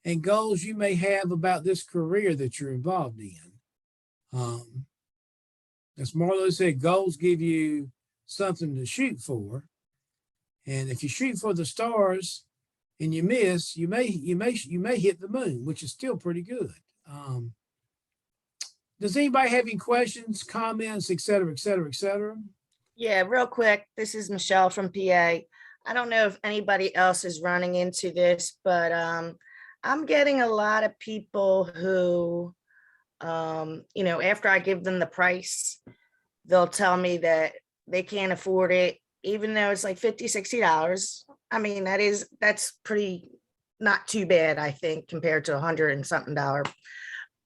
and goals you may have about this career that you're involved in. As Marlo said, goals give you something to shoot for. And if you shoot for the stars and you miss, you may hit the moon, which is still pretty good. Does anybody have any questions, comments, et cetera, et cetera, et cetera? Yeah, real quick. This is Michelle from PA. I don't know if anybody else is running into this, but I'm getting a lot of people who, after I give them the price, they'll tell me that they can't afford it, even though it's like $50, $60. I mean, that's pretty not too bad, I think, compared to $100 and something.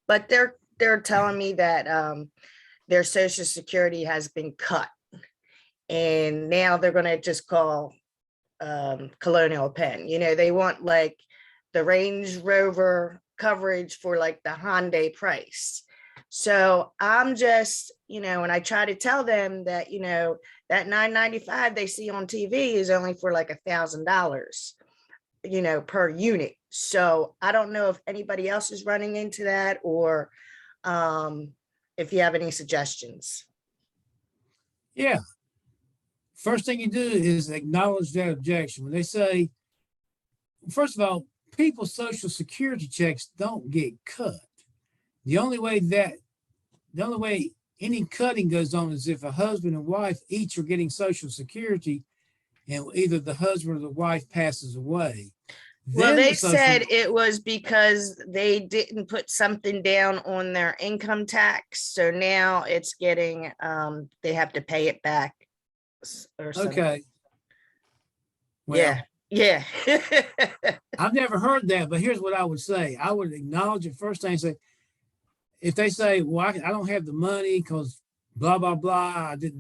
But they're telling me that their Social Security has been cut, and now they're going to just call Colonial Penn. They want like the Range Rover coverage for like the Hyundai price. So I'm just, and I try to tell them that, that $995 they see on TV is only for like $1,000, per unit. So I don't know if anybody else is running into that, or if you have any suggestions. Yeah. First thing you do is acknowledge that objection. When they say, first of all, people's Social Security checks don't get cut. The only way any cutting goes on is if a husband and wife each are getting Social Security, and either the husband or the wife passes away. Well, they said it was because they didn't put something down on their income tax. So now it's getting, they have to pay it back or something. Okay. Well, yeah. I've never heard that, but here's what I would say. I would acknowledge it first thing and say, if they say, well, I don't have the money because blah, blah, blah, the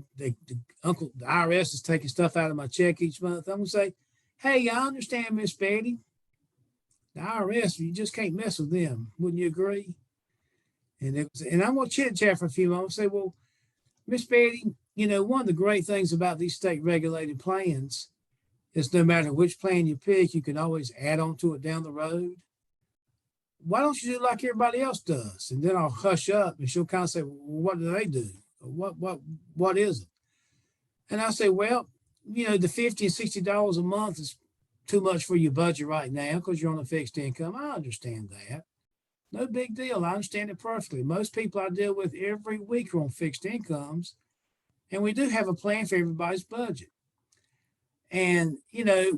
IRS is taking stuff out of my check each month. I'm going to say, hey, I understand, Miss Betty. The IRS, you just can't mess with them. Wouldn't you agree? And I'm going to chit chat for a few moments. Say, well, Miss Betty, one of the great things about these state regulated plans is no matter which plan you pick, you can always add on to it down the road. Why don't you do like everybody else does? And then I'll hush up and she'll kind of say, well, what do they do? What is it? And I say, well, the $50 and $60 a month is too much for your budget right now because you're on a fixed income. I understand that. No big deal. I understand it perfectly. Most people I deal with every week are on fixed incomes, and we do have a plan for everybody's budget. And,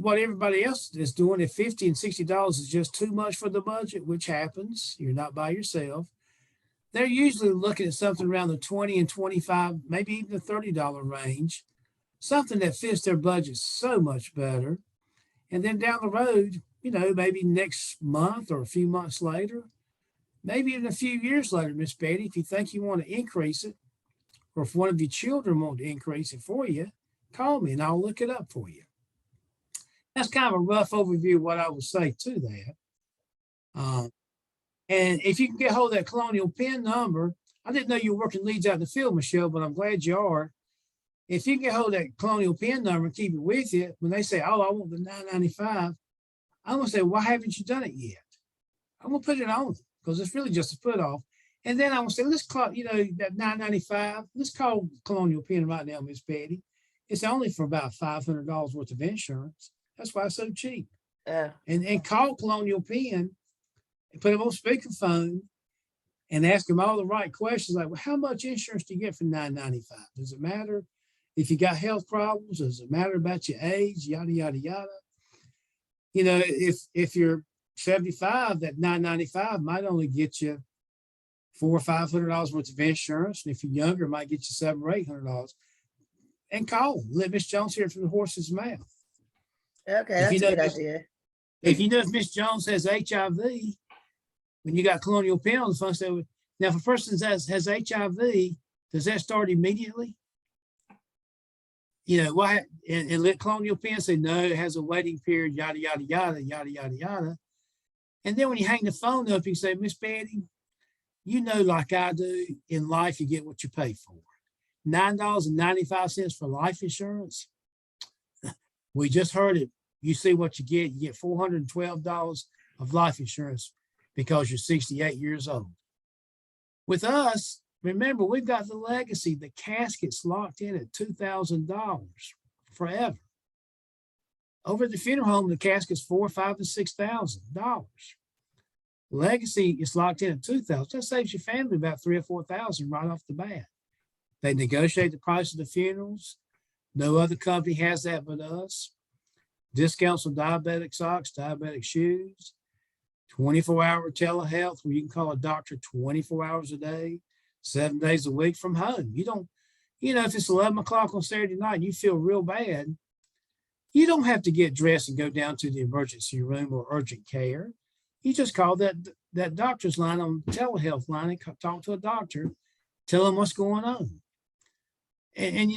what everybody else is doing, if $50 and $60 is just too much for the budget, which happens, you're not by yourself, they're usually looking at something around the $20 and $25, maybe even the $30 range, something that fits their budget so much better. And then down the road, maybe next month or a few months later, maybe even a few years later, Miss Betty, if you think you want to increase it, or if one of your children want to increase it for you, call me and I'll look it up for you. That's kind of a rough overview of what I would say to that. And if you can get hold of that Colonial Penn number, I didn't know you were working leads out in the field, Michelle, but I'm glad you are. If you can get hold of that Colonial Penn number and keep it with you, when they say, oh, I want the $9.95, I'm gonna say, why haven't you done it yet? I'm gonna put it on because it's really just a put off. And then I'm gonna say, let's call, that $9.95, let's call Colonial Penn right now, Miss Betty. It's only for about $500 worth of insurance. That's why it's so cheap. And call Colonial Penn and put them on speakerphone and ask them all the right questions. Like, well, how much insurance do you get for $9.95? Does it matter if you got health problems? Does it matter about your age? Yada, yada, yada. If you're 75, that $9.95 might only get you $400 or $500 worth of insurance. And if you're younger, it might get you $700 or $800. And call them. Let Miss Jones hear it from the horse's mouth. Okay, that's a good idea. If if Miss Jones has HIV, when you got Colonial Penn on the phone, say, now if a person has HIV, does that start immediately? Why? And let Colonial Penn say, no, it has a waiting period, yada, yada, yada, yada, yada, yada. And then when you hang the phone up, you say, Miss Betty, like I do, in life, you get what you pay for. $9.95 for life insurance. We just heard it. You see what you get. You get $412 of life insurance because you're 68 years old. With us, remember, we've got the legacy. The casket's locked in at $2,000 forever. Over at the funeral home, the casket's $4,000, $5,000, and $6,000. Legacy is locked in at $2,000. That saves your family about $3,000 or $4,000 right off the bat. They negotiate the price of the funerals. No other company has that but us. Discounts on diabetic socks, diabetic shoes, 24-hour telehealth where you can call a doctor 24 hours a day, 7 days a week from home. You don't, if it's 11 o'clock on Saturday night and you feel real bad, you don't have to get dressed and go down to the emergency room or urgent care. You just call that doctor's line on the telehealth line and talk to a doctor, tell them what's going on. And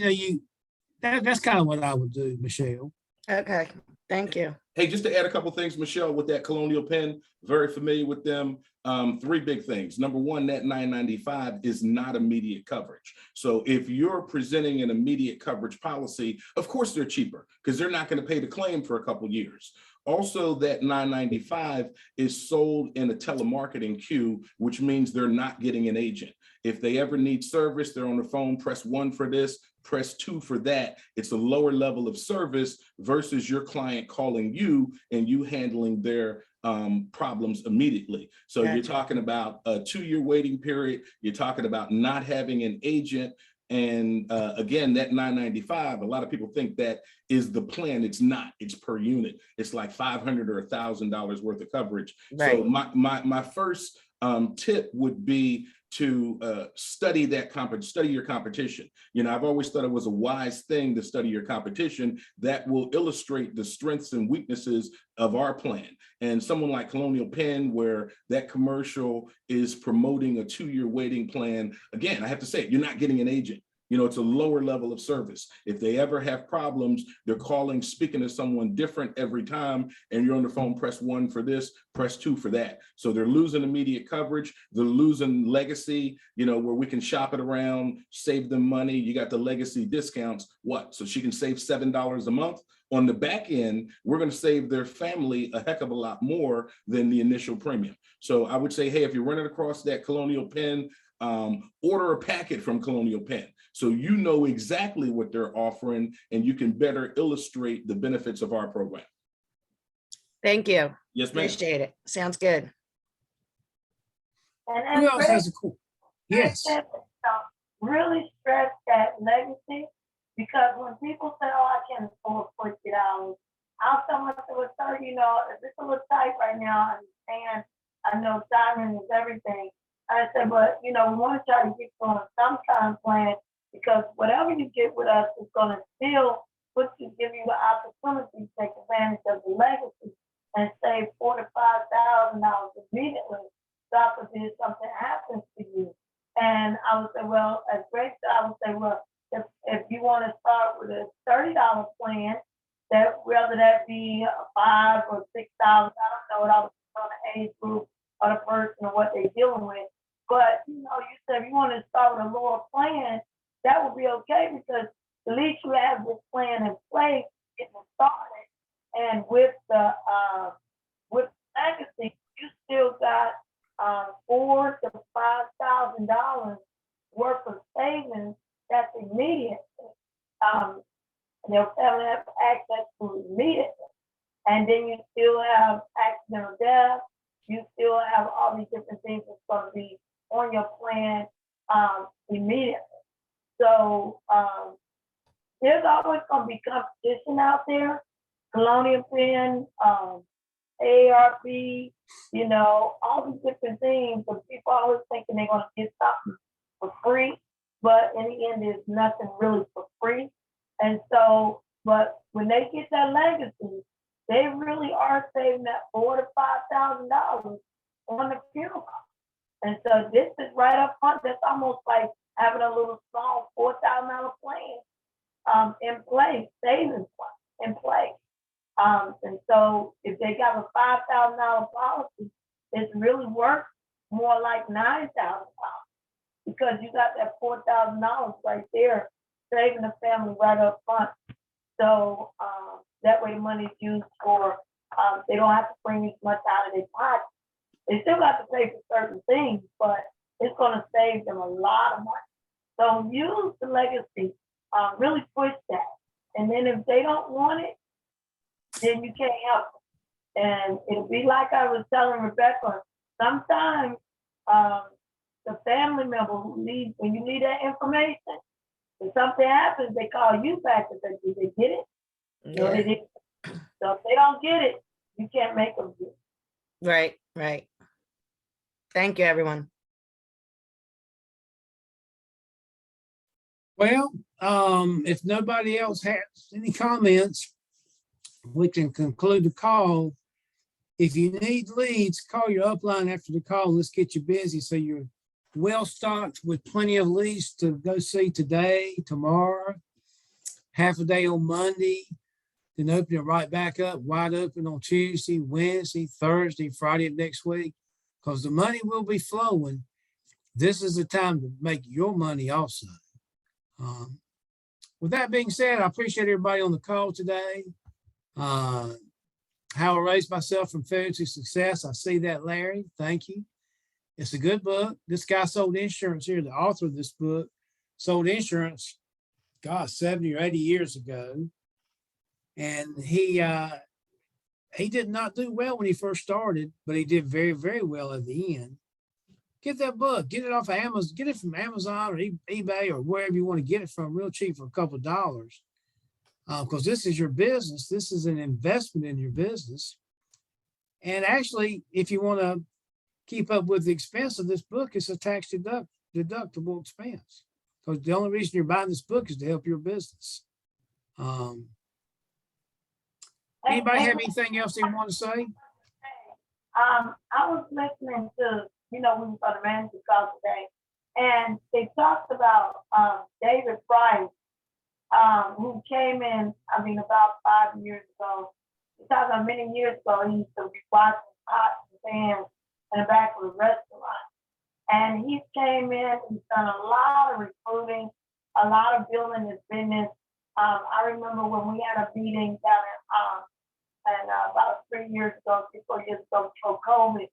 that's kind of what I would do, Michelle. Okay, thank you. Hey, just to add a couple things, Michelle, with that Colonial Penn, very familiar with them. 3 big things. Number one, that $9.95 is not immediate coverage. So if you're presenting an immediate coverage policy, of course they're cheaper because they're not going to pay the claim for a couple of years. Also, that $9.95 is sold in a telemarketing queue, which means they're not getting an agent. If they ever need service, they're on the phone, press 1 for this, press 2 for that. It's a lower level of service versus your client calling you and you handling their problems immediately. So You're talking about a 2-year waiting period. You're talking about not having an agent. And again, that $9.95, a lot of people think that is the plan. It's not. It's per unit. It's like $500 or $1,000 worth of coverage. Right. So my first tip would be to study your competition. I've always thought it was a wise thing to study your competition. That will illustrate the strengths and weaknesses of our plan. And someone like Colonial Penn, where that commercial is promoting a 2-year waiting plan, again, I have to say, you're not getting an agent. It's a lower level of service. If they ever have problems, they're calling, speaking to someone different every time, and you're on the phone, press 1 for this, press 2 for that. So they're losing immediate coverage. They're losing legacy, where we can shop it around, save them money. You got the legacy discounts. So she can save $7 a month. On the back end, we're going to save their family a heck of a lot more than the initial premium. So I would say, hey, if you're running across that Colonial Penn, order a packet from Colonial Penn. So you know exactly what they're offering and you can better illustrate the benefits of our program. Thank you. Yes, ma'am. Appreciate it. Sounds good. And Who else has a cool? Yes. Really stress that legacy, because when people say, oh, I can't afford $40, I'll tell myself, sir, if it's a little tight right now, I know timing is everything. I said, but we want to try to get you on some kind of plan, because whatever you get with us is going to still give you the opportunity to take advantage of the legacy and save $4,000 to $5,000 immediately. God forbid something happens to you. And I would say, well, as Greg said, I would say, well, if you want to start with a $30 plan, that whether that be $5,000 or $6,000, I don't know what I was on the age group or the person or what they're dealing with. But you said if you want to start with a lower plan, that would be okay, because at least with legacy, you still got $4,000 to $5,000 worth of savings that's immediate. Their family has access to immediately. And then you still have accidental death. You still have all these different things that's going to be on your plan immediately. So there's always going to be competition out there. Colonial Penn, AARP, you know, all these different things. But people always thinking they're going to get something for free. But in the end, there's nothing really for free. And so, but when they get that legacy, they really are saving that $4,000 to $5,000 on the funeral cost. And so this is right up front. That's almost like having a little small $4,000 plan in place, savings plan in place. And so if they got a $5,000 policy, it's really worth more like $9,000 because you got that $4,000 right there, saving the family right up front. So that way the money is used for, they don't have to bring as much out of their pocket. They still got to pay for certain things, but it's going to save them a lot of money. So use the legacy, really push that. And then if they don't want it, then you can't help them. And it'll be like I was telling Rebecca, sometimes the family member who leaves, when you leave that information, if something happens, they call you back and say, did they get it? No, they didn't. So if they don't get it, you can't make them get it. Right, right. Thank you, everyone. Well, if nobody else has any comments, we can conclude the call. If you need leads, call your upline after the call. Let's get you busy so you're well stocked with plenty of leads to go see today, tomorrow, half a day on Monday, then open it right back up, wide open on Tuesday, Wednesday, Thursday, Friday of next week, because the money will be flowing. This is the time to make your money also. With that being said, I appreciate everybody on the call today. How I Raised Myself from Failure to Success. I see that, Larry. Thank you. It's a good book. This guy sold insurance here. The author of this book sold insurance, 70 or 80 years ago. And he did not do well when he first started, but he did very, very well at the end. Get that book, get it off of Amazon, get it from Amazon or eBay or wherever you want to get it from real cheap for a couple of dollars. Because this is your business. This is an investment in your business. And actually, if you want to keep up with the expense of this book, it's a tax deductible expense. Because the only reason you're buying this book is to help your business. Anybody have anything else they want to say? I was listening to, we was on the manager call today, and they talked about David Price, who came in, about 5 years ago. He talked about many years ago, he used to be washing pots and pans in the back of a restaurant. And he came in, he's done a lot of recruiting, a lot of building his business. I remember when we had a meeting down in about 3 years ago, 4 years ago, before COVID,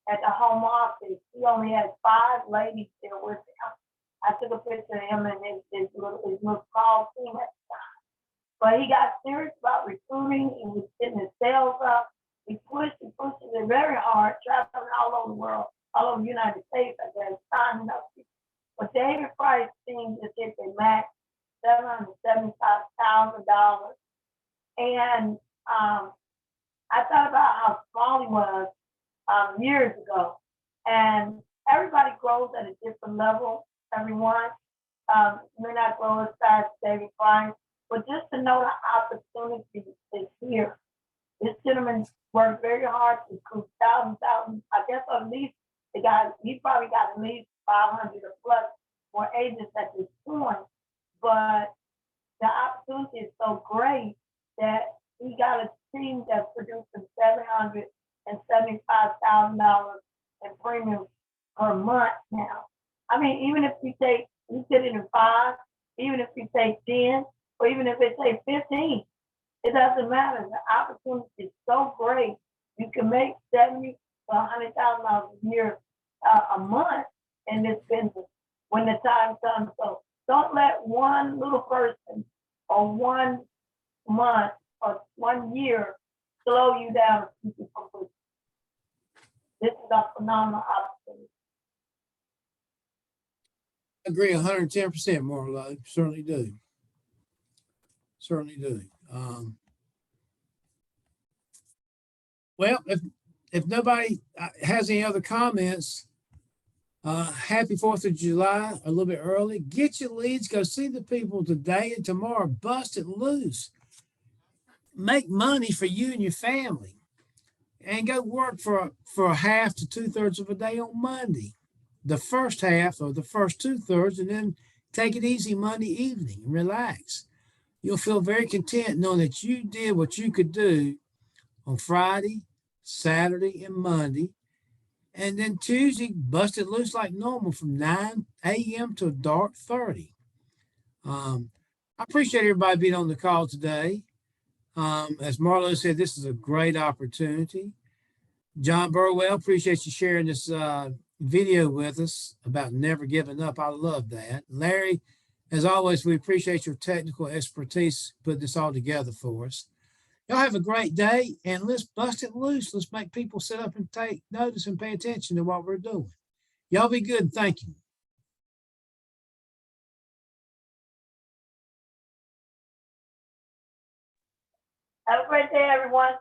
at the home office. He only had 5 ladies there with him. I took a picture of him and his little small team at the time. But he got serious about recruiting. He was getting his sales up. He pushed it very hard, traveling all over the world, all over the United States, I guess, signing up people. But David Price team just hit the max, $775,000. And I thought about how small he was years ago. And everybody grows at a different level, everyone. May not grow as fast as David Price, but just to know the opportunity is here. This gentleman worked very hard to recruit thousands, I guess at least he probably got at least 500 or plus more agents at this point. But the opportunity is so great that he got a team that's producing $775,000 in premiums per month now. Even if he did it in 5, even if he take 10, or even if it take 15, It doesn't matter. The opportunity is so great. You can make 70 to $100,000 a year, a month in this business when the time comes. So don't let one little person or 1 month or 1 year slow you down or keep you from pushing. This is a phenomenal opportunity. I agree 110%, Marlo. Certainly do. Certainly do. Well, if nobody has any other comments, happy 4th of July, a little bit early. Get your leads, go see the people today and tomorrow, bust it loose. Make money for you and your family and go work for a half to 2/3 of a day on Monday. The first half or the first 2/3, and then take it easy Monday evening and relax. You'll feel very content knowing that you did what you could do on Friday, Saturday, and Monday. And then Tuesday, bust it loose like normal from 9 a.m. to dark 30. I appreciate everybody being on the call today. As Marlo said, this is a great opportunity. John Burwell, appreciate you sharing this video with us about never giving up. I love that. Larry, as always, we appreciate your technical expertise putting this all together for us. Y'all have a great day, and let's bust it loose. Let's make people sit up and take notice and pay attention to what we're doing. Y'all be good. Thank you. Have a great day, everyone.